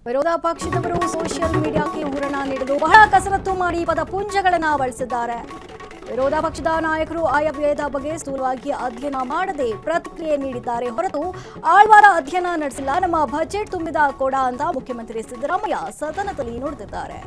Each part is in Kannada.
ವಿರೋಧ ಪಕ್ಷದವರು ಸೋಷಿಯಲ್ ಮೀಡಿಯಾಕ್ಕೆ ಹೂರಣ ನೀಡಲು ಬಹಳ ಕಸರತ್ತು ಮಾಡಿ ಪದಪುಂಜಗಳನ್ನು ಬಳಸಿದ್ದಾರೆ. ವಿರೋಧ ಪಕ್ಷದ ನಾಯಕರು ಆಯವ್ಯಯದ ಬಗ್ಗೆ ಸ್ಥೂಲವಾಗಿ ಅಧ್ಯಯನ ಮಾಡದೆ ಪ್ರತಿಕ್ರಿಯೆ ನೀಡಿದ್ದಾರೆ ಹೊರತು ಆಳ್ವಾರ ಅಧ್ಯಯನ ನಡೆಸಿಲ್ಲ. ನಮ್ಮ ಬಜೆಟ್ ತುಂಬಿದ ಕೊಡ ಅಂತ ಮುಖ್ಯಮಂತ್ರಿ ಸಿದ್ದರಾಮಯ್ಯ ಸದನದಲ್ಲಿ ನುಡಿದಿದ್ದಾರೆ.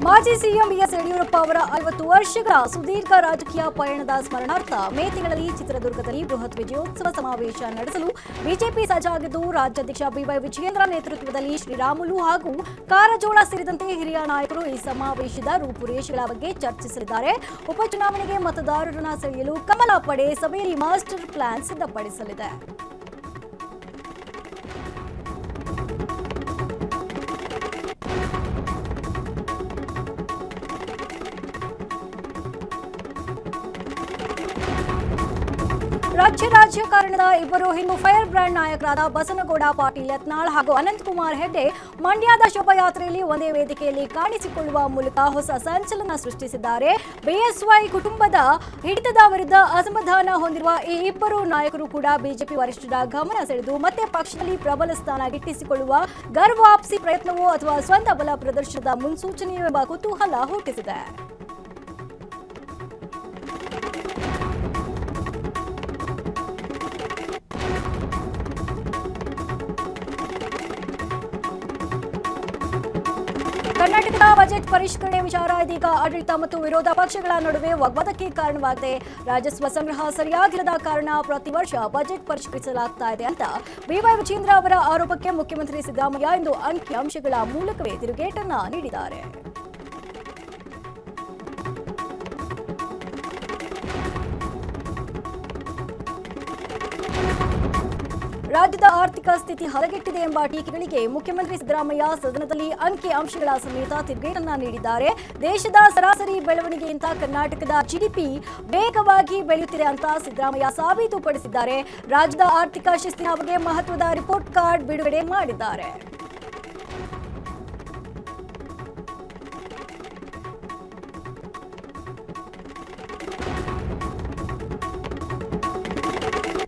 ಮಾಜಿ ಸಿಎಂ ಬಿಎಸ್ ಯಡಿಯೂರಪ್ಪ ಅವರ 50 ವರ್ಷಗಳ ಸುದೀರ್ಘ ರಾಜಕೀಯ ಪಯಣದ ಸ್ಮರಣಾರ್ಥ ಮೇ ತಿಂಗಳಲ್ಲಿ ಚಿತ್ರದುರ್ಗದಲ್ಲಿ ಬೃಹತ್ ವಿಜಯೋತ್ಸವ ಸಮಾವೇಶ ನಡೆಸಲು ಬಿಜೆಪಿ ಸಜ್ಜಾಗಿದ್ದು, ರಾಜ್ಯಾಧ್ಯಕ್ಷ ಬಿವೈ ವಿಜಯೇಂದ್ರ ನೇತೃತ್ವದಲ್ಲಿ ಶ್ರೀರಾಮುಲು ಹಾಗೂ ಕಾರಜೋಳ ಸೇರಿದಂತೆ ಹಿರಿಯ ನಾಯಕರು ಈ ಸಮಾವೇಶದ ರೂಪುರೇಷೆಗಳ ಬಗ್ಗೆ ಚರ್ಚಿಸಲಿದ್ದಾರೆ. ಉಪಚುನಾವಣೆಗೆ ಮತದಾರರನ್ನ ಸೆಳೆಯಲು ಕಮಲ ಪಡೆ ಸಭೆಯಲ್ಲಿ ಮಾಸ್ಟರ್ ಪ್ಲಾನ್ ಸಿದ್ಧಪಡಿಸಲಿದೆ. ರಾಜ್ಯ ರಾಜಕಾರಣದ ಇಬ್ಬರು ಹಿಂದೂ ಫೈರ್ ಬ್ರ್ಯಾಂಡ್ ನಾಯಕರಾದ ಬಸನಗೌಡ ಪಾಟೀಲ್ ಯತ್ನಾಳ್ ಹಾಗೂ ಅನಂತಕುಮಾರ್ ಹೆಗ್ಡೆ ಮಂಡ್ಯದ ಶೋಭಾಯಾತ್ರೆಯಲ್ಲಿ ಒಂದೇ ವೇದಿಕೆಯಲ್ಲಿ ಕಾಣಿಸಿಕೊಳ್ಳುವ ಮೂಲಕ ಹೊಸ ಸಂಚಲನ ಸೃಷ್ಟಿಸಿದ್ದಾರೆ. ಬಿಎಸ್ವೈ ಕುಟುಂಬದ ಹಿಡಿತದ ವಿರುದ್ಧ ಅಸಮಾಧಾನ ಹೊಂದಿರುವ ಈ ಇಬ್ಬರು ನಾಯಕರು ಕೂಡ ಬಿಜೆಪಿ ವರಿಷ್ಠರ ಗಮನ ಸೆಳೆದು ಮತ್ತೆ ಪಕ್ಷದಲ್ಲಿ ಪ್ರಬಲ ಸ್ಥಾನ ಗಿಟ್ಟಿಸಿಕೊಳ್ಳುವ ಗರ್ವಾಪ್ಸಿ ಪ್ರಯತ್ನವೋ ಅಥವಾ ಸ್ವಂತ ಬಲ ಪ್ರದರ್ಶನದ ಮುನ್ಸೂಚನೆಯೋ ಎಂಬ ಕುತೂಹಲ ಹುಟ್ಟಿಸಿದೆ. ಕರ್ನಾಟಕದ ಬಜೆಟ್ ಪರಿಷ್ಕರಣೆ ವಿಚಾರ ಇದೀಗ ಆಡಳಿತ ಮತ್ತು ವಿರೋಧ ಪಕ್ಷಗಳ ನಡುವೆ ವಾಗ್ವಾದಕ್ಕೆ ಕಾರಣವಾಗಿದೆ. ರಾಜಸ್ವ ಸಂಗ್ರಹ ಸರಿಯಾಗಿಲ್ಲದ ಕಾರಣ ಪ್ರತಿ ವರ್ಷ ಬಜೆಟ್ ಪರಿಷ್ಕರಿಸಲಾಗ್ತಾ ಇದೆ ಅಂತ ಬಿವೈ ವಿಜಯೇಂದ್ರ ಅವರ ಆರೋಪಕ್ಕೆ ಮುಖ್ಯಮಂತ್ರಿ ಸಿದ್ದರಾಮಯ್ಯ ಇಂದು ಅಂಕಿಅಂಶಗಳ ಮೂಲಕವೇ ತಿರುಗೇಟನ್ನ ನೀಡಿದ್ದಾರೆ. ರಾಜ್ಯದ ಆರ್ಥಿಕ ಸ್ಥಿತಿ ಹದಗೆಟ್ಟಿದೆ ಎಂಬ ಟೀಕೆಗಳಿಗೆ ಮುಖ್ಯಮಂತ್ರಿ ಸಿದ್ದರಾಮಯ್ಯ ಸದನದಲ್ಲಿ ಅಂಕಿ ಅಂಶಗಳ ಸಮೇತ ತಿರುಗೇಟನ್ನ ನೀಡಿದ್ದಾರೆ. ದೇಶದ ಸರಾಸರಿ ಬೆಳವಣಿಗೆಗಿಂತ ಕರ್ನಾಟಕದ ಜಿಡಿಪಿ ವೇಗವಾಗಿ ಬೆಳೆಯುತ್ತಿದೆ ಅಂತ ಸಿದ್ದರಾಮಯ್ಯ ಸಾಬೀತುಪಡಿಸಿದ್ದಾರೆ. ರಾಜ್ಯದ ಆರ್ಥಿಕ ಶಿಸ್ತಿನ ಬಗ್ಗೆ ಮಹತ್ವದ ರಿಪೋರ್ಟ್ ಕಾರ್ಡ್ ಬಿಡುಗಡೆ ಮಾಡಿದ್ದಾರೆ.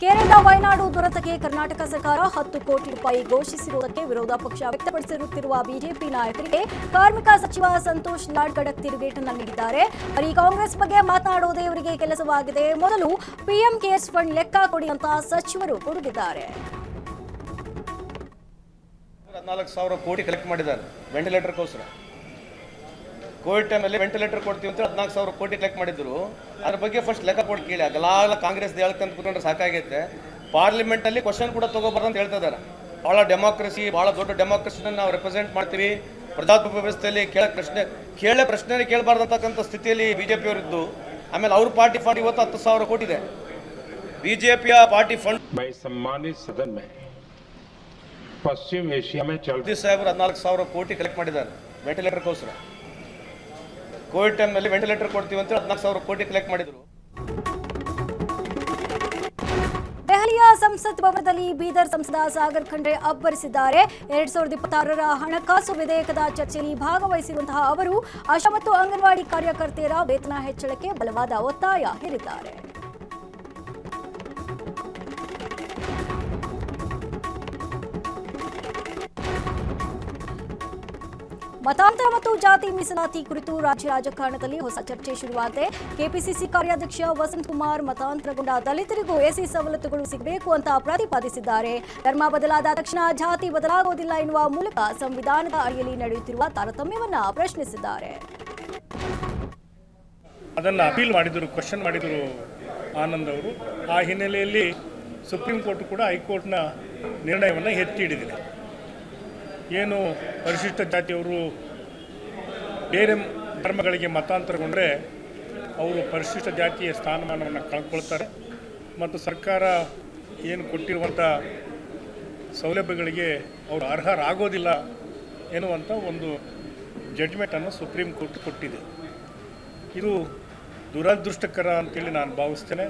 ಕೇರಳದ ವಯನಾಡು ದುರಂತಕ್ಕೆ ಕರ್ನಾಟಕ ಸರ್ಕಾರ 10 ಕೋಟಿ ರೂಪಾಯಿ ಘೋಷಿಸಿರುವುದಕ್ಕೆ ವಿರೋಧ ಪಕ್ಷ ವ್ಯಕ್ತಪಡಿಸಿರುತ್ತಿರುವ ಬಿಜೆಪಿ ನಾಯಕರಿಗೆ ಕಾರ್ಮಿಕ ಸಚಿವ ಸಂತೋಷ್ ಲಾಡ್ ಖಡಕ್ ತಿರುಗೇಟನ್ನ ನೀಡಿದ್ದಾರೆ. ಬರೀ ಕಾಂಗ್ರೆಸ್ ಬಗ್ಗೆ ಮಾತನಾಡುವುದೇ ಇವರಿಗೆ ಕೆಲಸವಾಗಿದೆ. ಮೊದಲು ಪಿಎಂ ಕೇರ್ಸ್ ಫಂಡ್ ಲೆಕ್ಕ ಕೊಡಿ ಅಂತ ಸಚಿವರು ಗುಡುಗಿದ್ದಾರೆ. 14,000 ಕೋಟಿ ಕಲೆಕ್ಟ್ ಮಾಡಿದ್ದಾರೆ ವೆಂಟಿಲೇಟರ್ಗೋಸ್ಕರ. ಕೋವಿಡ್ ಟೈಮಲ್ಲಿ ವೆಂಟಿಲೇಟರ್ ಕೊಡ್ತೀವಿ ಅಂತ 14,000 ಕೋಟಿ ಕಲೆಕ್ಟ್ ಮಾಡಿದ್ರು. ಅದ್ರ ಬಗ್ಗೆ ಫಸ್ಟ್ ಲೆಕ್ಕ ಕೊಟ್ಟು ಕೇಳಿ. ಆಗಲ್ಲ ಕಾಂಗ್ರೆಸ್ ಹೇಳ್ತಂತ ಕೂತ್ಕೊಂಡ್ರೆ ಸಾಕಾಗೈತೆ. ಪಾರ್ಲಿಮೆಂಟಲ್ಲಿ ಕ್ವಶನ್ ಕೂಡ ತಗೋಬಾರ್ದು ಅಂತ ಹೇಳ್ತಾ ಇದ್ದಾರೆ. ಭಾಳ ಡೆಮೋಕ್ರಸಿ, ಭಾಳ ದೊಡ್ಡ ಡೆಮೋಕ್ರಸಿನ ನಾವು ರೆಪ್ರೆಸೆಂಟ್ ಮಾಡ್ತೀವಿ. ಪ್ರಜಾಪ್ರಭುತ್ವ ವ್ಯವಸ್ಥೆಯಲ್ಲಿ ಕೇಳೇ ಪ್ರಶ್ನೆ ಕೇಳಬಾರ್ದು ಅಂತಕ್ಕಂಥ ಸ್ಥಿತಿಯಲ್ಲಿ ಬಿಜೆಪಿ ಅವರಿದ್ದು, ಆಮೇಲೆ ಅವ್ರ ಪಾರ್ಟಿ ಫಂಡ್ ಇವತ್ತು 10,000 ಕೋಟಿ ಇದೆ. ಬಿಜೆಪಿಯ ಪಾರ್ಟಿ ಫಂಡ್ सम्मानित सदन में पश्चिम एशिया में ಮೋದಿ ಸಾಹೇಬರು 14,000 ಕೋಟಿ ಕಲೆಕ್ಟ್ ಮಾಡಿದ್ದಾರೆ ವೆಂಟಿಲೇಟರ್ಗೋಸ್ಕರ. ಕೋವಿಡ್ ಟೈಮ್ನಲ್ಲಿ ವೆಂಟಿಲೇಟರ್ ಕೊಡ್ತೀವಿ ಅಂತ 14,000 ಕೋಟಿ ಕಲೆಕ್ಟ್ ಮಾಡಿದ್ರು. ದೆಹಲಿಯ ಸಂಸತ್ ಭವನದಲ್ಲಿ ಬೀದರ್ ಸಂಸದ ಸಾಗರ್ ಖಂಡ್ರೆ ಅಬ್ಬರಿಸಿದ್ದಾರೆ. 2026ರ ಹಣಕಾಸು ವಿಧೇಯಕದ ಚರ್ಚೆಯಲ್ಲಿ ಭಾಗವಹಿಸಿರುವಂತಹ ಅವರು ಆಶಾ ಮತ್ತು ಅಂಗನವಾಡಿ ಕಾರ್ಯಕರ್ತೆಯರ ವೇತನ ಹೆಚ್ಚಳಕ್ಕೆ ಬಲವಾದ ಒತ್ತಾಯ ಹೇರಿದ್ದಾರೆ. ಮತಾಂತರ ಮತ್ತು ಜಾತಿ ಮೀಸಲಾತಿ ಕುರಿತು ರಾಜ್ಯ ರಾಜಕಾರಣದಲ್ಲಿ ಹೊಸ ಚರ್ಚೆ ಶುರುವಾಗಿದೆ. ಕೆಪಿಸಿಸಿ ಕಾರ್ಯಾಧ್ಯಕ್ಷ ವಸಂತ್ ಕುಮಾರ್ ಮತಾಂತರಗೊಂಡ ದಲಿತರಿಗೂ ಎಸಿ ಸವಲತ್ತುಗಳು ಸಿಗಬೇಕು ಅಂತ ಪ್ರತಿಪಾದಿಸಿದ್ದಾರೆ. ಧರ್ಮ ಬದಲಾದ ತಕ್ಷಣ ಜಾತಿ ಬದಲಾಗುವುದಿಲ್ಲ ಎನ್ನುವ ಮೂಲಕ ಸಂವಿಧಾನದ ಅಡಿಯಲ್ಲಿ ನಡೆಯುತ್ತಿರುವ ತಾರತಮ್ಯವನ್ನ ಪ್ರಶ್ನಿಸಿದ್ದಾರೆ. ಅದನ್ನು ಅಪೀಲ್ ಮಾಡಿದರು, ಕ್ವಶನ್ ಮಾಡಿದರು ಆನಂದ್ ಅವರು. ಆ ಹಿನ್ನೆಲೆಯಲ್ಲಿ ಸುಪ್ರೀಂ ಕೋರ್ಟ್ ಕೂಡ ಹೈಕೋರ್ಟ್ನ ನಿರ್ಣಯವನ್ನು ಎತ್ತಿ ಹಿಡಿದಿದೆ. ಏನು ಪರಿಶಿಷ್ಟ ಜಾತಿಯವರು ಬೇರೆ ಧರ್ಮಗಳಿಗೆ ಮತಾಂತರಗೊಂಡ್ರೆ ಅವರು ಪರಿಶಿಷ್ಟ ಜಾತಿಯ ಸ್ಥಾನಮಾನವನ್ನು ಕಳ್ಕೊಳ್ತಾರೆ ಮತ್ತು ಸರ್ಕಾರ ಏನು ಕೊಟ್ಟಿರುವಂಥ ಸೌಲಭ್ಯಗಳಿಗೆ ಅವರು ಅರ್ಹರಾಗೋದಿಲ್ಲ ಎನ್ನುವಂಥ ಒಂದು ಜಡ್ಜ್ಮೆಂಟನ್ನು ಸುಪ್ರೀಂ ಕೋರ್ಟ್ ಕೊಟ್ಟಿದೆ. ಇದು ದುರದೃಷ್ಟಕರ ಅಂತೇಳಿ ನಾನು ಭಾವಿಸ್ತೇನೆ.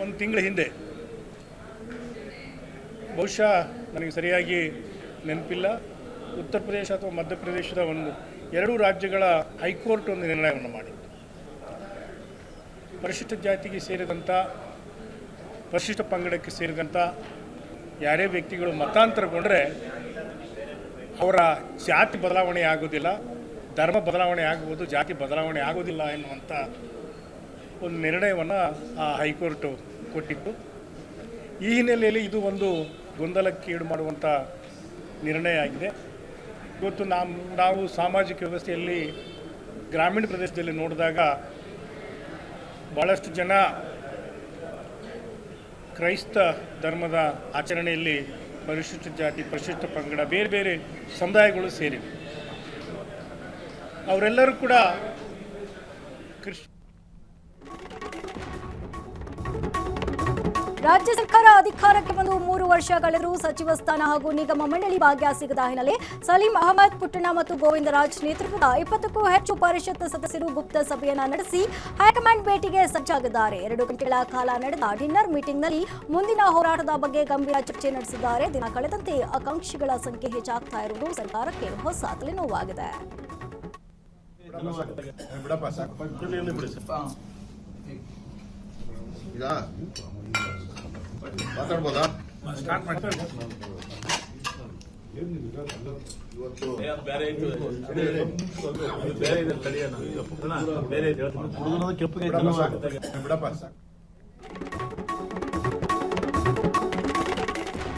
ಒಂದು ತಿಂಗಳ ಹಿಂದೆ ಬಹುಶಃ ನನಗೆ ಸರಿಯಾಗಿ ನೆನಪಿಲ್ಲ, ಉತ್ತರ ಪ್ರದೇಶ ಅಥವಾ ಮಧ್ಯಪ್ರದೇಶದ ಒಂದು ಎರಡೂ ರಾಜ್ಯಗಳ ಹೈಕೋರ್ಟ್ ಒಂದು ನಿರ್ಣಯವನ್ನು ಮಾಡಿತ್ತು. ಪರಿಶಿಷ್ಟ ಜಾತಿಗೆ ಸೇರಿದಂಥ, ಪರಿಶಿಷ್ಟ ಪಂಗಡಕ್ಕೆ ಸೇರಿದಂಥ ಯಾರೇ ವ್ಯಕ್ತಿಗಳು ಮತಾಂತರಗೊಂಡ್ರೆ ಅವರ ಜಾತಿ ಬದಲಾವಣೆ ಆಗೋದಿಲ್ಲ, ಧರ್ಮ ಬದಲಾವಣೆ ಆಗ್ಬೋದು, ಜಾತಿ ಬದಲಾವಣೆ ಆಗೋದಿಲ್ಲ ಎನ್ನುವಂಥ ಒಂದು ನಿರ್ಣಯವನ್ನು ಆ ಹೈಕೋರ್ಟು ಕೊಟ್ಟಿತ್ತು. ಈ ಹಿನ್ನೆಲೆಯಲ್ಲಿ ಇದು ಒಂದು ಗೊಂದಲಕ್ಕೆ ಈಡು ಮಾಡುವಂಥ ನಿರ್ಣಯ ಆಗಿದೆ. ಇವತ್ತು ನಾವು ಸಾಮಾಜಿಕ ವ್ಯವಸ್ಥೆಯಲ್ಲಿ ಗ್ರಾಮೀಣ ಪ್ರದೇಶದಲ್ಲಿ ನೋಡಿದಾಗ ಭಾಳಷ್ಟು ಜನ ಕ್ರೈಸ್ತ ಧರ್ಮದ ಆಚರಣೆಯಲ್ಲಿ ಪರಿಶಿಷ್ಟ ಜಾತಿ, ಪರಿಶಿಷ್ಟ ಪಂಗಡ, ಬೇರೆ ಬೇರೆ ಸಮುದಾಯಗಳು ಸೇರಿವೆ. ಅವರೆಲ್ಲರೂ ಕೂಡ ರಾಜ್ಯ ಸರ್ಕಾರ ಅಧಿಕಾರಕ್ಕೆ ಬಂದು 3 ವರ್ಷ ಕಳೆದರೂ ಸಚಿವ ಸ್ಥಾನ ಹಾಗೂ ನಿಗಮ ಮಂಡಳಿ ಭಾಗ್ಯ ಸಿಗದ ಹಿನ್ನೆಲೆ ಸಲೀಂ ಅಹಮದ್ ಪುಟ್ಟಣ ಮತ್ತು ಗೋವಿಂದರಾಜ್ ನೇತೃತ್ವದ 20ಕ್ಕೂ ಹೆಚ್ಚು ಪರಿಷತ್ ಸದಸ್ಯರು ಗುಪ್ತ ಸಭೆಯನ್ನ ನಡೆಸಿ ಹೈಕಮಾಂಡ್ ಭೇಟಿಗೆ ಸಜ್ಜಾಗಿದ್ದಾರೆ. 2 ಗಂಟೆಗಳ ಕಾಲ ನಡೆದ ಡಿನ್ನರ್ ಮೀಟಿಂಗ್ನಲ್ಲಿ ಮುಂದಿನ ಹೋರಾಟದ ಬಗ್ಗೆ ಗಂಭೀರ ಚರ್ಚೆ ನಡೆಸಿದ್ದಾರೆ. ದಿನ ಕಳೆದಂತೆ ಆಕಾಂಕ್ಷಿಗಳ ಸಂಖ್ಯೆ ಹೆಚ್ಚಾಗ್ತಾ ಇರುವುದು ಸರ್ಕಾರಕ್ಕೆ ಹೊಸ ತಲೆನೋವಾಗಿದೆ. ಮಾತಾಡ್ಬೋದಾ?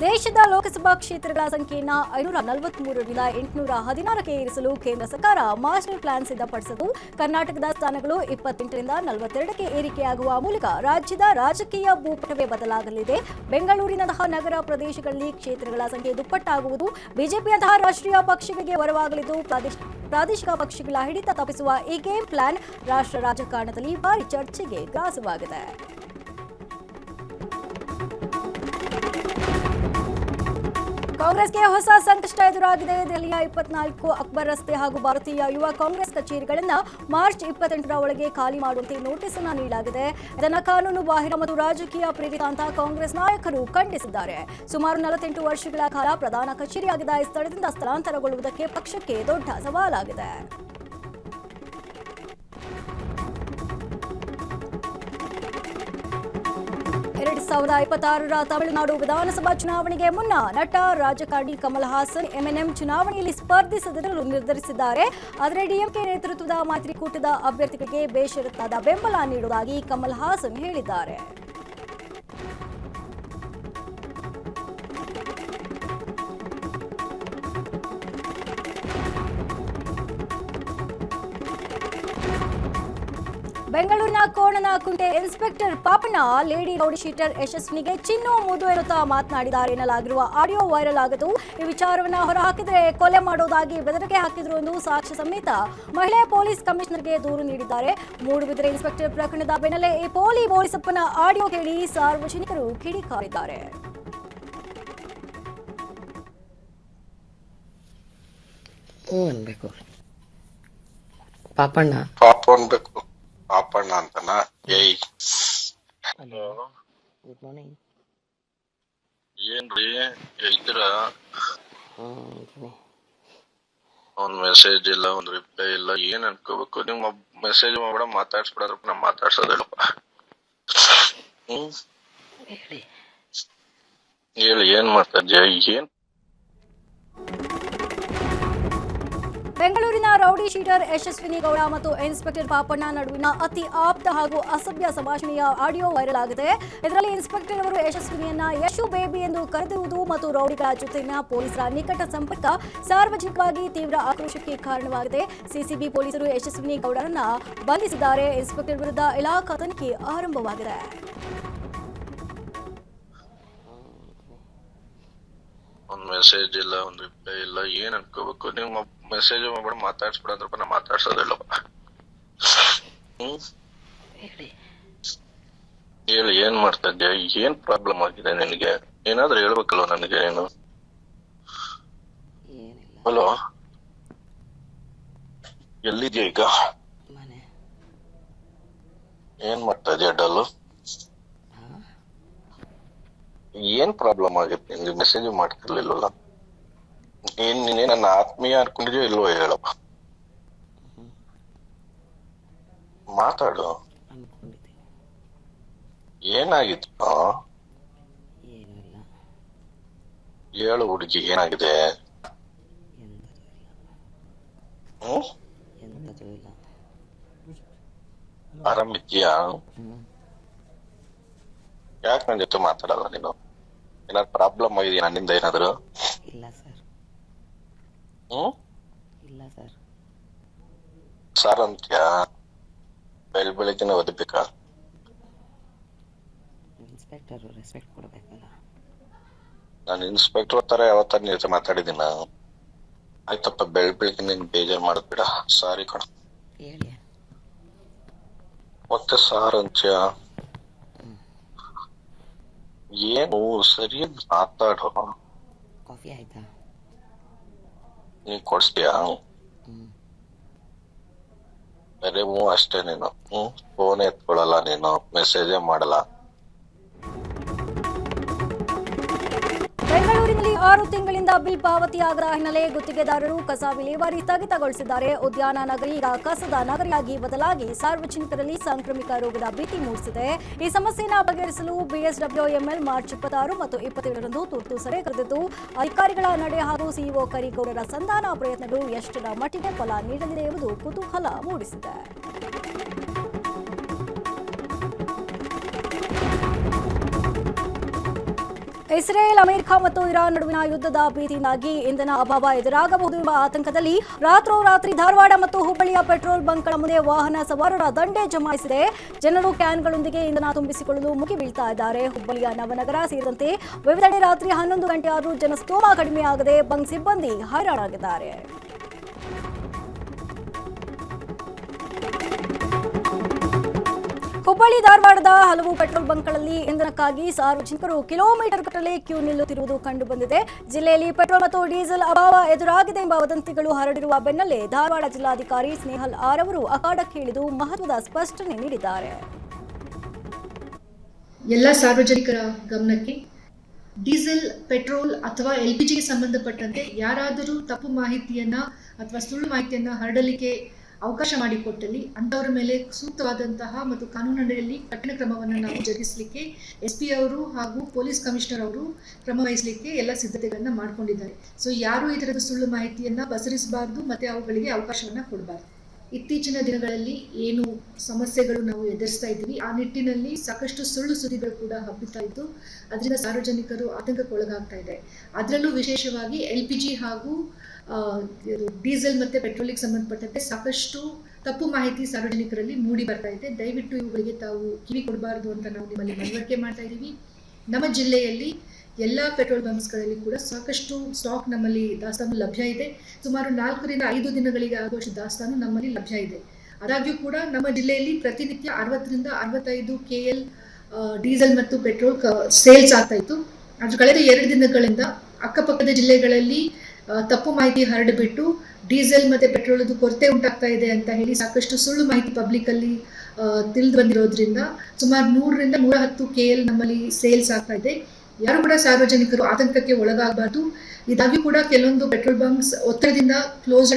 ದೇಶದ ಲೋಕಸಭಾ ಕ್ಷೇತ್ರಗಳ ಸಂಖ್ಯೆಯನ್ನ 543ರಿಂದ 816ಕ್ಕೆ ಏರಿಸಲು ಕೇಂದ್ರ ಸರ್ಕಾರ ಮಾಸ್ಟರ್ ಪ್ಲಾನ್ ಸಿದ್ಧಪಡಿಸಿದ್ದು, ಕರ್ನಾಟಕದ ಸ್ಥಾನಗಳು 28ರಿಂದ 42ಕ್ಕೆ ಏರಿಕೆಯಾಗುವ ಮೂಲಕ ರಾಜ್ಯದ ರಾಜಕೀಯ ಭೂಪಟವೇ ಬದಲಾಗಲಿದೆ. ಬೆಂಗಳೂರಿನಂತಹ ನಗರ ಪ್ರದೇಶಗಳಲ್ಲಿ ಕ್ಷೇತ್ರಗಳ ಸಂಖ್ಯೆ ದುಪ್ಪಟ್ಟಾಗುವುದು ಬಿಜೆಪಿಯಂತಹ ರಾಷ್ಟ್ರೀಯ ಪಕ್ಷಗಳಿಗೆ ವರವಾಗಲಿದ್ದು, ಪ್ರಾದೇಶಿಕ ಪಕ್ಷಗಳ ಹಿಡಿತ ತಪ್ಪಿಸುವ ಈ ಗೇಮ್ ಪ್ಲಾನ್ ರಾಷ್ಟ್ರ ರಾಜಕಾರಣದಲ್ಲಿ ಭಾರಿ ಚರ್ಚೆಗೆ ಗ್ರಾಸವಾಗಿದೆ. ಕಾಂಗ್ರೆಸ್ಗೆ ಹೊಸ ಸಂಕಷ್ಟ ಎದುರಾಗಿದೆ. ದೆಹಲಿಯ 24 ಅಕ್ಬರ್ ರಸ್ತೆ ಹಾಗೂ ಭಾರತೀಯ ಯುವ ಕಾಂಗ್ರೆಸ್ ಕಚೇರಿಗಳನ್ನು ಮಾರ್ಚ್ 28ರ ಒಳಗೆ ಖಾಲಿ ಮಾಡುವಂತೆ ನೋಟಿಸ್ ಅನ್ನು ನೀಡಲಾಗಿದೆ. ಇದನ್ನು ಕಾನೂನು ಬಾಹಿರ ಮತ್ತು ರಾಜಕೀಯ ಪ್ರೇರಿತ ಅಂತ ಕಾಂಗ್ರೆಸ್ ನಾಯಕರು ಖಂಡಿಸಿದ್ದಾರೆ. ಸುಮಾರು 48 ವರ್ಷಗಳ ಕಾಲ ಪ್ರಧಾನ ಕಚೇರಿಯಾಗಿದ್ದ ಈ ಸ್ಥಳದಿಂದ ಸ್ಥಳಾಂತರಗೊಳ್ಳುವುದಕ್ಕೆ ಪಕ್ಷಕ್ಕೆ ದೊಡ್ಡ ಸವಾಲಾಗಿದೆ. 2026ರ ತಮಿಳುನಾಡು ವಿಧಾನಸಭಾ ಚುನಾವಣೆಗೆ ಮುನ್ನ ನಟ ರಾಜಕಾರಣಿ ಕಮಲ್ ಹಾಸನ್ ಎಂಎನ್ಎಂ ಚುನಾವಣೆಯಲ್ಲಿ ಸ್ಪರ್ಧಿಸದಿರಲು ನಿರ್ಧರಿಸಿದ್ದಾರೆ. ಆದರೆ ಡಿಎಂಕೆ ನೇತೃತ್ವದ ಮೈತ್ರಿಕೂಟದ ಅಭ್ಯರ್ಥಿಗಳಿಗೆ ಬೇಷರತ್ತಾದ ಬೆಂಬಲ ನೀಡುವುದಾಗಿ ಕಮಲ್ ಹಾಸನ್ ಹೇಳಿದ್ದಾರೆ. ಬೆಂಗಳೂರಿನ Konanakunte inspector Papanna lady rowdy sheeter ಯಶಸ್ವಿನಿಗೆ ಚಿನ್ನು ಮುದು ಎನ್ನುತ್ತಾ ಮಾತನಾಡಿದ್ದಾರೆ ಎನ್ನಲಾಗಿರುವ ಆಡಿಯೋ ವೈರಲ್ ಆಗಿದ್ದು, ಈ ವಿಚಾರವನ್ನು ಹೊರಹಾಕಿದರೆ ಕೊಲೆ ಮಾಡೋದಾಗಿ ಬೆದರಿಕೆ ಹಾಕಿದ್ರು ಎಂದು ಸಾಕ್ಷ್ಯ ಸಮೇತ ಮಹಿಳೆ ಪೊಲೀಸ್ ಕಮಿಷನರ್ಗೆ ದೂರು ನೀಡಿದ್ದಾರೆ. ಮೂಡುಬಿದಿರೆ ಇನ್ಸ್ಪೆಕ್ಟರ್ ಪ್ರಕರಣದ ಬೆನ್ನಲ್ಲೇ ಈ ಪೊಲೀಸಪ್ಪನ ಆಡಿಯೋ ಕೇಳಿ ಸಾರ್ವಜನಿಕರು ಕಿಡಿಕಾರಿದ್ದಾರೆ. ಪಾಪಣ್ಣ ಅಂತನ ಏಯ್ ಗುಡ್ ಮಾರ್ನಿಂಗ್. ಏನ್ರಿ ಇದ್ರ ಒಂದ್ ಮೆಸೇಜ್ ಇಲ್ಲ, ಒಂದ್ ರಿಪ್ಲೈ ಇಲ್ಲ, ಏನ್ ಅನ್ಕೋಬೇಕು? ನಿಮ್ ಮೆಸೇಜ್ ಮಾಡ್ಬೇಡ, ಮಾತಾಡ್ಸ್ಬಿಡ್ರ, ನಾ ಮಾತಾಡ್ಸೋದಿಲ್ಲಪ್ಪ. ಹೇಳಿ ಏನ್ ಮಾಡ್ತಾ ಇದ್ಯಾ? ಏನ್ ಬೆಂಗಳೂರಿನ ರೌಡಿ ಶೀಟರ್ ಯಶಸ್ವಿನಿ ಗೌಡ ಮತ್ತು ಇನ್ಸ್ಪೆಕ್ಟರ್ ಪಾಪಣ್ಣ ನಡುವಿನ ಅತಿ ಆಪ್ತ ಹಾಗೂ ಅಸಭ್ಯ ಸಂಭಾಷಣೆಯ ಆಡಿಯೋ ವೈರಲ್ ಆಗಿದೆ. ಇದರಲ್ಲಿ ಇನ್ಸ್ಪೆಕ್ಟರ್ ಅವರು ಯಶಸ್ವಿನಿಯನ್ನ ಯಶು ಬೇಬಿ ಎಂದು ಕರೆದಿರುವುದು ಮತ್ತು ರೌಡಿಗಳ ಜೊತೆಗಿನ ಪೊಲೀಸರ ನಿಕಟ ಸಂಪರ್ಕ ಸಾರ್ವಜನಿಕವಾಗಿ ತೀವ್ರ ಆಕ್ರೋಶಕ್ಕೆ ಕಾರಣವಾಗಿದೆ. ಸಿಸಿಬಿ ಪೊಲೀಸರು ಯಶಸ್ವಿನಿ ಗೌಡರನ್ನ ಬಂಧಿಸಿದ್ದಾರೆ. ಇನ್ಸ್ಪೆಕ್ಟರ್ ವಿರುದ್ಧ ಇಲಾಖಾ ತನಿಖೆ ಆರಂಭವಾಗಿದೆ. ಒಂದ್ ಮೆಸೇಜ್ ಇಲ್ಲ, ಒಂದ್ ರಿಪ್ಲೈ ಇಲ್ಲ, ಏನ್ ಅನ್ಕೋಬೇಕು? ನಿಮ್ ಮೆಸೇಜ್ ಮಾಡ್ಬೇಡ, ಮಾತಾಡ್ಸ್ಬಿಡಂದ್ರಪ್ಪ, ನಾ ಮಾತಾಡ್ಸೋದಿಲ್ಲಪ್ಪ. ಹೇಳಿ ಏನ್ ಮಾಡ್ತಾ ಇದ್ಯಾ? ಏನ್ ಪ್ರಾಬ್ಲಮ್ ಆಗಿದೆ ನಿನಗೆ? ಏನಾದ್ರೂ ಹೇಳ್ಬೇಕಲ್ವ ನನಗೆ ನೀನು? ಹಲೋ, ಎಲ್ಲಿದ್ಯಾ ಈಗ? ಏನ್ ಮಾಡ್ತಾ ಇದ್ಯಾ ಡಲ್ಲು? ಏನ್ ಪ್ರಾಬ್ಲಮ್ ಆಗಿತ್ತು ನಿನ್ಗೆ? ಮೆಸೇಜ್ ಮಾಡ್ತಿರ್ಲಿಲ್ವಲ್ಲ? ನೀನೇ ನನ್ನ ಆತ್ಮೀಯ ಅನ್ಕೊಂಡಿದ್ಯೋ ಇಲ್ವೋ ಹೇಳಪ್ಪ. ಮಾತಾಡು. ಅನ್ಕೊಂಡಿದ್ದೆ. ಏನಾಗಿತ್ತು? ಏನೂ ಇಲ್ಲ. ಹೇಳು ಹುಡುಗಿ, ಏನಾಗಿದೆ? ಎಂಥದೂ ಇಲ್ಲ. ಆರಾಮಿದ್ಯಾ? ಯಾಕೆ ನನ್ನ ಜೊತೆ ಮಾತಾಡಲ್ಲ ನೀನು? ಏನಾದ್ರು ಪ್ರಾಬ್ಲಮ್ ಆಗಿದೆಯಾ ನನ್ನಿಂದ ಏನಾದ್ರು? ಇಲ್ಲ ಸರ್. ಇಲ್ಲ ಸರ್. ಸಾರ್ ಅಂತ್ಯಾ? ಬೆಳಿಗ್ಗೆನೆ ಓದಬೇಕಾ? ಇನ್ಸ್ಪೆಕ್ಟರು ರೆಸ್ಪೆಕ್ಟ್ ಕೊಡಬೇಕಲ್ಲ. ನಾನು ಇನ್ಸ್ಪೆಕ್ಟರ್ ತರ ಯಾವತ್ತ ನಿನ್ ಜೊತೆ ಮಾತಾಡಿದ್ದೀನ? ಆಯ್ತಪ್ಪ, ಬೆಳಿಗ್ಗೆ ನಿನ್ ಬೇಜಾರ್ ಮಾಡಬೇಡ. ಸಾರಿ ಕಣ. ಹೇಳಿ. ಮತ್ತೆ ಸಾರ್ ಅಂತ್ಯ? ಏನು ಸರಿಯಾಗಿ ಮಾತಾಡೋ. ಕಾಫಿ ಆಯ್ತಾ? ನೀನ್ ಕೊಡ್ಸ್ತೀಯಾ? ಬರೀ ಅಷ್ಟೇ ನೀನು. ಫೋನ್ ಎತ್ಕೊಳಲ್ಲ ನೀನು, ಮೆಸೇಜೇ ಮಾಡಲ್ಲ. ಬೆಂಗಳೂರಿನಲ್ಲಿ 6 ತಿಂಗಳಿಂದ ಬಿಲ್ ಪಾವತಿಯಾಗದ ಹಿನ್ನೆಲೆ ಗುತ್ತಿಗೆದಾರರು ಕಸ ವಿಲೇವಾರಿ ಸ್ಥಗಿತಗೊಳಿಸಿದ್ದಾರೆ. ಉದ್ಯಾನ ನಗರಿ ಈಗ ಕಸದ ನಗರಿಯಾಗಿ ಬದಲಾಗಿ ಸಾರ್ವಜನಿಕರಲ್ಲಿ ಸಾಂಕ್ರಾಮಿಕ ರೋಗದ ಭೀತಿ ಮೂಡಿಸಿದೆ. ಈ ಸಮಸ್ಯೆಯನ್ನು ಬಗೆಹರಿಸಲು ಬಿಎಸ್ಡಬ್ಲ್ಯೂಎಂಎಲ್ ಮಾರ್ಚ್ 26 ಮತ್ತು 27ರಂದು ತುರ್ತು ಸಭೆ ಕರೆದಿದ್ದು, ಅಧಿಕಾರಿಗಳ ನಡೆ ಹಾಗೂ ಸಿಇಒ ಕರಿಗೌಡರ ಸಂಧಾನ ಪ್ರಯತ್ನಗಳು ಎಷ್ಟರ ಮಟ್ಟಿಗೆ ಫಲ ನೀಡಲಿದೆ ಎಂಬುದು ಕುತೂಹಲ ಮೂಡಿಸಿದೆ. ಇಸ್ರೇಲ್, ಅಮೆರಿಕ ಮತ್ತು ಇರಾನ್ ನಡುವಿನ ಯುದ್ಧದ ಭೀತಿಯಿಂದಾಗಿ ಇಂಧನ ಅಭಾವ ಎದುರಾಗಬಹುದು ಎಂಬ ಆತಂಕದಲ್ಲಿ ರಾತ್ರೋರಾತ್ರಿ ಧಾರವಾಡ ಮತ್ತು ಹುಬ್ಬಳ್ಳಿಯ ಪೆಟ್ರೋಲ್ ಬಂಕ್ಗಳ ಮುಂದೆ ವಾಹನ ಸವಾರರ ದಂಡೆ ಜಮಾಯಿಸಿದೆ. ಜನರು ಕ್ಯಾನ್ಗಳೊಂದಿಗೆ ಇಂಧನ ತುಂಬಿಸಿಕೊಳ್ಳಲು ಮುಗಿಬೀಳ್ತಾ ಇದ್ದಾರೆ. ಹುಬ್ಬಳ್ಳಿಯ ನವನಗರ ಸೇರಿದಂತೆ ವಿವಿಧೆಡೆ ರಾತ್ರಿ 11 ಗಂಟೆ ಆದರೂ ಜನಸ್ತೋಮ ಕಡಿಮೆಯಾಗದೆ ಬಂಕ್ ಸಿಬ್ಬಂದಿ ಹೈರಾಣಾಗಿದ್ದಾರೆ. ಹುಬ್ಬಳ್ಳಿ ಧಾರವಾಡದ ಹಲವು ಪೆಟ್ರೋಲ್ ಬಂಕ್ಗಳಲ್ಲಿ ಇಂಧನಕ್ಕಾಗಿ ಸಾರ್ವಜನಿಕರು ಕಿಲೋಮೀಟರ್ ಗಟ್ಟಲೆ ಕ್ಯೂ ನಿಲ್ಲುತ್ತಿರುವುದು ಕಂಡುಬಂದಿದೆ. ಜಿಲ್ಲೆಯಲ್ಲಿ ಪೆಟ್ರೋಲ್ ಮತ್ತು ಡೀಸೆಲ್ ಅಭಾವ ಎದುರಾಗಿದೆ ಎಂಬ ವದಂತಿಗಳು ಹರಡಿರುವ ಬೆನ್ನಲ್ಲೇ ಧಾರವಾಡ ಜಿಲ್ಲಾಧಿಕಾರಿ ಸ್ನೇಹಲ್ ಆರ್ ಅವರು ಅಖಾಡಕ್ಕೆ ಇಳಿದು ಮಹತ್ವದ ಸ್ಪಷ್ಟನೆ ನೀಡಿದ್ದಾರೆ. ಎಲ್ಲ ಸಾರ್ವಜನಿಕರ ಗಮನಕ್ಕೆ, ಡೀಸೆಲ್, ಪೆಟ್ರೋಲ್ ಅಥವಾ LPGಗೆ ಸಂಬಂಧಪಟ್ಟಂತೆ ಯಾರಾದರೂ ತಪ್ಪು ಮಾಹಿತಿಯನ್ನ ಅಥವಾ ಸುಳ್ಳು ಮಾಹಿತಿಯನ್ನ ಹರಡಲಿಕ್ಕೆ ಅವಕಾಶ ಮಾಡಿಕೊಟ್ಟಲ್ಲಿ ಅಂಥವರ ಮೇಲೆ ಸೂಕ್ತವಾದಂತಹ ಮತ್ತು ಕಾನೂನಿನಲ್ಲಿ ಕಠಿಣ ಕ್ರಮವನ್ನು ನಾವು ಜರುಗಿಸಲಿಕ್ಕೆ SP ಅವರು ಹಾಗೂ ಪೊಲೀಸ್ ಕಮಿಷನರ್ ಅವರು ಕ್ರಮ ವಹಿಸಲಿಕ್ಕೆ ಎಲ್ಲ ಸಿದ್ಧತೆಗಳನ್ನು ಮಾಡಿಕೊಂಡಿದ್ದಾರೆ. ಸೊ ಯಾರು ಈ ಥರದ ಸುಳ್ಳು ಮಾಹಿತಿಯನ್ನು ಪಸರಿಸಬಾರ್ದು ಮತ್ತು ಅವುಗಳಿಗೆ ಅವಕಾಶವನ್ನು ಕೊಡಬಾರ್ದು. ಇತ್ತೀಚಿನ ದಿನಗಳಲ್ಲಿ ಏನು ಸಮಸ್ಯೆಗಳು ನಾವು ಎದುರಿಸ್ತಾ ಇದ್ದೀವಿ, ಆ ನಿಟ್ಟಿನಲ್ಲಿ ಸಾಕಷ್ಟು ಸುಳ್ಳು ಸುದ್ದಿಗಳು ಕೂಡ ಹಬ್ಬಿತಾ ಇದ್ದು ಅದರಿಂದ ಸಾರ್ವಜನಿಕರು ಆತಂಕಕ್ಕೊಳಗಾಗ್ತಾ ಇದೆ. ಅದರಲ್ಲೂ ವಿಶೇಷವಾಗಿ LPG ಹಾಗೂ ಡೀಸೆಲ್ ಮತ್ತು ಪೆಟ್ರೋಲಿಗೆ ಸಂಬಂಧಪಟ್ಟಂತೆ ಸಾಕಷ್ಟು ತಪ್ಪು ಮಾಹಿತಿ ಸಾರ್ವಜನಿಕರಲ್ಲಿ ಮೂಡಿ ಬರ್ತಾ ಇದೆ. ದಯವಿಟ್ಟು ಇವುಗಳಿಗೆ ತಾವು ಕಿವಿ ಕೊಡಬಾರ್ದು ಅಂತ ನಾವು ನಿಮ್ಮಲ್ಲಿ ಮನವರಿಕೆ ಮಾಡ್ತಾ ಇದ್ದೀವಿ. ನಮ್ಮ ಜಿಲ್ಲೆಯಲ್ಲಿ ಎಲ್ಲ ಪೆಟ್ರೋಲ್ ಬಂಕ್ಸ್ಗಳಲ್ಲಿ ಕೂಡ ಸಾಕಷ್ಟು ಸ್ಟಾಕ್ ನಮ್ಮಲ್ಲಿ ದಾಸ್ತಾನು ಲಭ್ಯ ಇದೆ. ಸುಮಾರು 4 ರಿಂದ 5 ದಿನಗಳಿಗೆ ಆಗುವಷ್ಟು ದಾಸ್ತಾನು ನಮ್ಮಲ್ಲಿ ಲಭ್ಯ ಇದೆ. ಆದಾಗ್ಯೂ ಕೂಡ ನಮ್ಮ ಜಿಲ್ಲೆಯಲ್ಲಿ ಪ್ರತಿನಿತ್ಯ 60 ರಿಂದ 65 KL ಡೀಸೆಲ್ ಮತ್ತು ಪೆಟ್ರೋಲ್ ಸೇಲ್ಸ್ ಆಗ್ತಾ ಇತ್ತು. ಅದು ಕಳೆದ 2 ದಿನಗಳಿಂದ ಅಕ್ಕಪಕ್ಕದ ಜಿಲ್ಲೆಗಳಲ್ಲಿ ತಪ್ಪು ಮಾಹಿತಿ ಹರಡಿಬಿಟ್ಟು ಡೀಸೆಲ್ ಮತ್ತು ಪೆಟ್ರೋಲದು ಕೊರತೆ ಉಂಟಾಗ್ತಾ ಇದೆ ಅಂತ ಹೇಳಿ ಸಾಕಷ್ಟು ಸುಳ್ಳು ಮಾಹಿತಿ ಪಬ್ಲಿಕ್ಕಲ್ಲಿ ತಿಳಿದು ಬಂದಿರೋದ್ರಿಂದ ಸುಮಾರು 100 ರಿಂದ 110 KL ನಮ್ಮಲ್ಲಿ ಸೇಲ್ಸ್ ಆಗ್ತಾ ಇದೆ. ಯಾರು ಕೂಡ ಸಾರ್ವಜನಿಕರು ಆತಂಕಕ್ಕೆ ಒಳಗಾಗಬಾರ್ದು. ಇದಾಗಿ ಕೂಡ ಕೆಲವೊಂದು ಪೆಟ್ರೋಲ್ ಬಂಕ್ಸ್ ಒತ್ತಡದಿಂದ ಕ್ಲೋಸ್.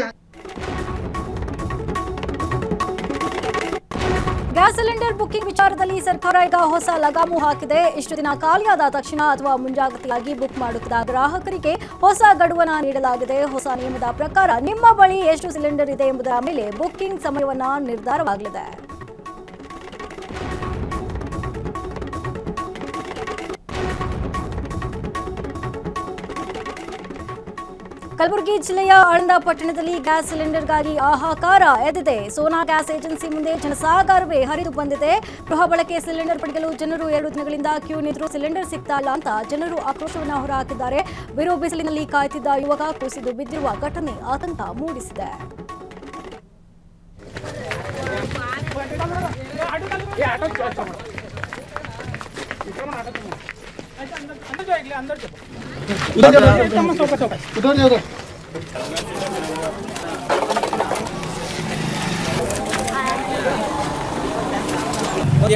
ಗ್ಯಾಸ್ ಸಿಲಿಂಡರ್ ಬುಕ್ಕಿಂಗ್ ವಿಚಾರದಲ್ಲಿ ಸರ್ಕಾರ ಈಗ ಹೊಸ ಲಗಾಮು ಹಾಕಿದೆ. ಇಷ್ಟು ದಿನ ಖಾಲಿಯಾದ ತಕ್ಷಣ ಅಥವಾ ಮುಂಜಾಗ್ರತೆಯಾಗಿ ಬುಕ್ ಮಾಡುತ್ತಿದ್ದ ಗ್ರಾಹಕರಿಗೆ ಹೊಸ ಗಡುವನ್ನು ನೀಡಲಾಗಿದೆ. ಹೊಸ ನಿಯಮದ ಪ್ರಕಾರ ನಿಮ್ಮ ಬಳಿ ಎಷ್ಟು ಸಿಲಿಂಡರ್ ಇದೆ ಎಂಬುದರ ಮೇಲೆ ಬುಕ್ಕಿಂಗ್ ಸಮಯವನ್ನು ನಿರ್ಧಾರವಾಗಲಿದೆ. ಕಲಬುರಗಿ ಜಿಲ್ಲೆಯ ಆಳಂದ ಪಟ್ಟಣದಲ್ಲಿ ಗ್ಯಾಸ್ ಸಿಲಿಂಡರ್ಗಾಗಿ ಹಾಹಾಕಾರ ಎದ್ದಿದೆ. ಸೋನಾ ಗ್ಯಾಸ್ ಏಜೆನ್ಸಿ ಮುಂದೆ ಜನಸಾಗರವೇ ಹರಿದು ಬಂದಿದೆ. ಗೃಹ ಬಳಕೆ ಸಿಲಿಂಡರ್ ಪಡೆಯಲು ಜನರು 2 ದಿನಗಳಿಂದ ಕ್ಯೂ ನಿಂತರೂ ಸಿಲಿಂಡರ್ ಸಿಗ್ತಾ ಇಲ್ಲ ಅಂತ ಜನರು ಆಕ್ರೋಶವನ್ನು ಹೊರಹಾಕಿದ್ದಾರೆ. ಬಿರು ಬಿಸಿಲಿನಲ್ಲಿ ಕಾಯ್ತಿದ್ದ ಯುವಕ ಕುಸಿದು ಬಿದ್ದಿರುವ ಘಟನೆ ಆತಂಕ ಮೂಡಿಸಿದೆ.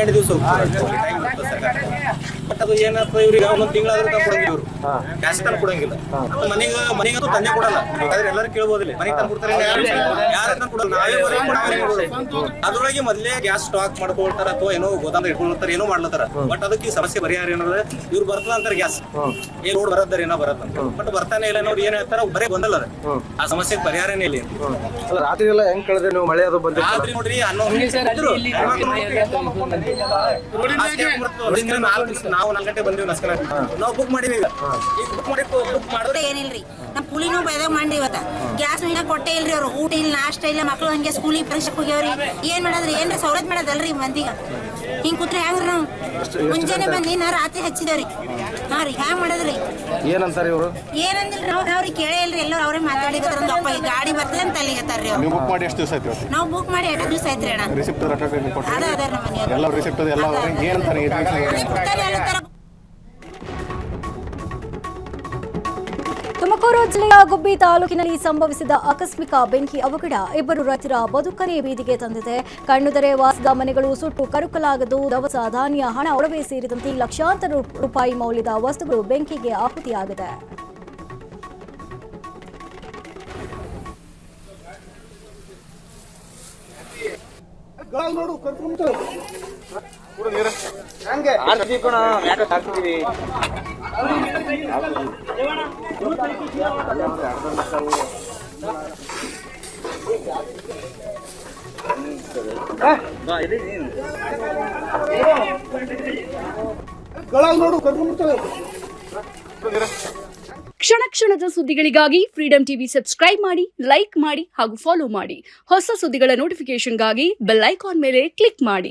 ಎರಡು ದಿವಸ ಕೊಡುತ್ತೆ ಸರ್ಕಾರ. ಬಟ್ ಅದು ಏನಪ್ಪ ಇವ್ರಿಗೆ ಒಂದೊಂದು ತಿಂಗಳಾದ್ರೂ ಕೊಡಂಗಿಲ್ಲ, ಇವರು ಗ್ಯಾಸ್ ತಂದು ಕೊಡಂಗಿಲ್ಲ. ಮನೆಗಂತೂ ತಂದೆ ಕೊಡಲ್ಲ. ಆದ್ರೆ ಎಲ್ಲರೂ ಕೇಳ್ಬೋದಿಲ್ಲ, ಮನೆಗೆ ತಂದು ಕೊಡ್ತಾರೆ, ಯಾರು ತಂದು ಕೊಡಲ್ಲ, ನಾವೇ ಕೊಡೋದು. ಅದ್ರೊಳಗೆ ಮೊದಲೇ ಗ್ಯಾಸ್ ಸ್ಟಾಕ್ ಮಾಡ್ಕೊಳ್ತಾರ ಅಥವಾ ಏನೋ ಗೋದಾಮ ಇಟ್ಕೊಳ್ತಾರ, ಏನೋ ಮಾಡ್ಲತ್ತಾರ. ಬಟ್ ಅದಕ್ಕೆ ಈ ಸಮಸ್ಯೆ ಪರಿಹಾರ ಏನಂದ್ರೆ ಇವ್ರು ಬರ್ತದ ಅಂತಾರೆ ಗ್ಯಾಸ್ ಏನ್ ರೋಡ್ ಬರತ್ತಾರ ಏನೋ ಬರತ್ತ, ಬಟ್ ಬರ್ತಾನೆ ಇಲ್ಲ. ನೋಡಿ ಏನ್ ಹೇಳ್ತಾರ ಬರೇ ಗೊಂದಲ ಆ ಸಮಸ್ಯೆಗೆ ಪರಿಹಾರನೇ ಇಲ್ಲ. ರಾತ್ರಿ ಎಲ್ಲ ಹೆಂಗ್ ಕಳೆದ್ರೆ ನೀವು? ಮಳೆ ಅದು ಬಂದ ರಾತ್ರಿ ನೋಡ್ರಿ ನಾವು 4 ಗಂಟೆ ಬಂದಿವಿ ನಸ್ಕನ. ನಾವು ಬುಕ್ ಮಾಡಿವಿ. ಈಗ ಬುಕ್ ಮಾಡೋದು ಏನಿಲ್ರಿ, ನಮ್ ಕೂಲಿನೂ ಬೈದಾಗ ಮಾಡಿ ಇವತ್ತ ಗ್ಯಾಸ್ ಕೊಟ್ಟೆ ಇಲ್ರಿ ಅವ್ರು. ಊಟ ಇಲ್ಲ, ನಾಷ್ಟ ಇಲ್ಲ, ಮಕ್ಳು ಹಂಗೆ ಸ್ಕೂಲಿಗೆ ಪರೀಕ್ಷೆ ಹೋಗ್ಯಾವ್ರಿ. ಏನ್ ಮಾಡೋದ್ರಿ? ಏನ್ರ ಸವಲತ್ತು ಮಾಡೋದಲ್ರಿ ಮಂದಿಗ? ಹಿಂಗ್ ಕೂತ್ರೆ ಹೆಂಗ್ರಿ? ನಾವು ಮುಂಜಾನೆ ಬಂದಿ ನಾ ರಾತ್ರಿ ಹಚ್ಚಿದವ್ರಿ. ಹಾ ರೀ, ಹ್ಯಾಂಗ ಮಾಡೋದ್ರಿ? ಏನಂತಾರ ಇವರು? ಏನಂದಿಲ್ರಿ, ಅವ್ರಿಗೆ ಕೇಳೇ ಇಲ್ರಿ. ಎಲ್ಲರೂ ಅವ್ರೇ ಮಾತಾಡಿದ್ರ ಗಾಡಿ ಬರ್ತದೆ ಅಂತ ಅಲ್ಲಿಗತ್ತಾರ್ರಿ. ನೀವು ಬುಕ್ ಮಾಡಿ ಎಷ್ಟು ದಿವಸ ಆಯ್ತು? ನಾವು ಬುಕ್ ಮಾಡಿ 2 ದಿವಸ ಆಯ್ತ್ರಿ ಅಣ್ಣ. ರಿಸಿಪ್ಟ್ ಅದ ನಮ್ಮ ಮನೆಯವ್ರು ಎಲ್ಲ ರಿಸಿಪ್ಟ್ ಎಲ್ಲ ಏನಂತಾರೆ? ತುಮಕೂರು ಜಿಲ್ಲೆಯ ಗುಬ್ಬಿ ತಾಲೂಕಿನಲ್ಲಿ ಸಂಭವಿಸಿದ ಆಕಸ್ಮಿಕ ಬೆಂಕಿ ಅವಘಡ 2 ರೈತರ ಬದುಕನೇ ಬೀದಿಗೆ ತಂದಿದೆ. ಕಣ್ಣುದರೆ ವಾಸದ ಮನೆಗಳು ಸುಟ್ಟು ಕರುಕಲಾಗದು. ದವಸ ಧಾನ್ಯ, ಹಣ, ಒಡವೆ ಸೇರಿದಂತೆ ಲಕ್ಷಾಂತರ ರೂಪಾಯಿ ಮೌಲ್ಯದ ವಸ್ತುಗಳು ಬೆಂಕಿಗೆ ಆಹುತಿಯಾಗಿದೆ. ಕ್ಷಣ ಕ್ಷಣದ ಸುದ್ದಿಗಳಿಗಾಗಿ ಫ್ರೀಡಂ ಟಿವಿ ಸಬ್ಸ್ಕ್ರೈಬ್ ಮಾಡಿ, ಲೈಕ್ ಮಾಡಿ ಹಾಗೂ ಫಾಲೋ ಮಾಡಿ. ಹೊಸ ಸುದ್ದಿಗಳ ನೋಟಿಫಿಕೇಶನ್ಗಾಗಿ ಬೆಲ್ ಐಕಾನ್ ಮೇಲೆ ಕ್ಲಿಕ್ ಮಾಡಿ.